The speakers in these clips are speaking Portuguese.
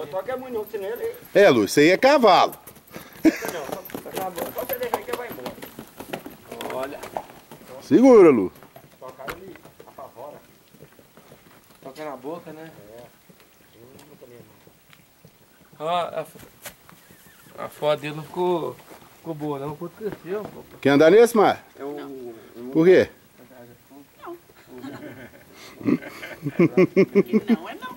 Toca é muito não, senão ele... É, Lu, isso aí é cavalo. Só você deixar aí que ele vai embora. Olha. Segura, Lu. Tocar ele apavora. Toca na boca, né? É. Não tô nem Ó, a foto dele não ficou boa não, ficou cresceu. Quer andar nesse, Mar? Por quê? Não, é não.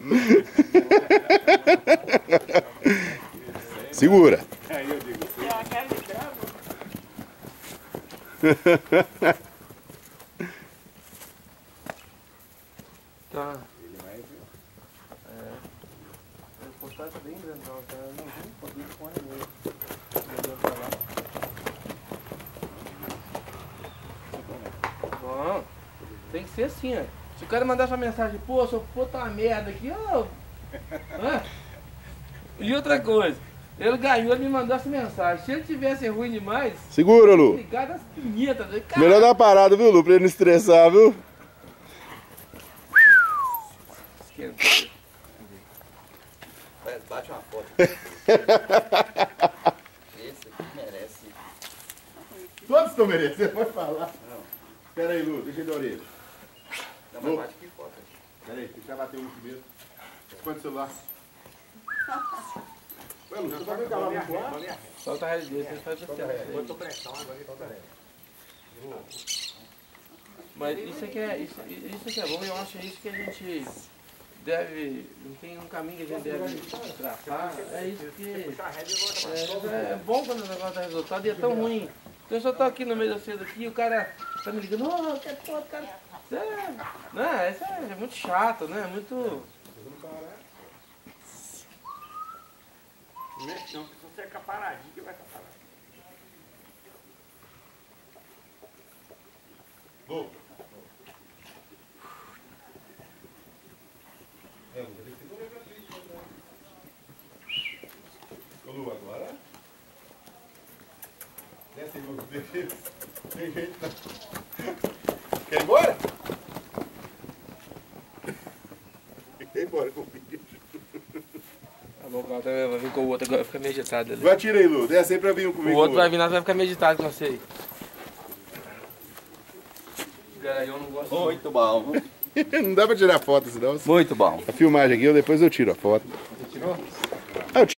Segura. Aí eu digo, É uma cara de cravo. Tá. ele vai ver. O postagem tá bem grandão, tá? Eu não vi o poder de fone mesmo. Mandou pra lá. Bom, tem que ser assim, ó. Se o cara mandar sua mensagem, pô, seu puta uma merda aqui, ó. Hã? E outra coisa, ele ganhou, ele me mandou essa mensagem. Se ele tivesse ruim demais, Segura, Lu. ligar das pinhetas. Melhor dar uma parada, viu, Lu? Pra ele não estressar, viu? Bate uma foto. Esse aqui merece. Todos estão merecendo, pode falar. Espera aí, Lu, deixa ele da orelha. Não, mas bate aqui foto. Espera aí, deixa eu bater um primeiro. Esconde o celular. Ué, Lu, você vai ficar lá no quarto? Solta a rede dele, você faz assim. Botou pressão, agora ele toca ré. Mas isso aqui é bom, eu acho isso que a gente deve, não tem um caminho que a gente deve traçar, é isso que Puxar a rédea e volta pra é bom quando o negócio dá resultado e é tão ruim. Então eu só tô aqui no meio da cedo aqui e o cara tá me ligando, oh, que foto, cara. Isso é muito chato, né? Muito. Não, se você ficar paradinho, que vai ficar parado. Lu. É, Lu, tem que segurar pra frente. Ô, Lu, agora? Desce aí, Lu, deixa. Tem jeito não. Quer ir embora? Quer ir embora com o bicho. Tá bom, o cara vai vir com o outro agora, fica meio agitado ali. Vai, tira aí, Lu. Desce aí pra vir comigo. O outro vai vir lá, vai ficar meio agitado com você aí. Eu não gosto. Muito bom. Não dá pra tirar foto senão. Muito bom. A filmagem aqui, depois eu tiro a foto. Você tirou?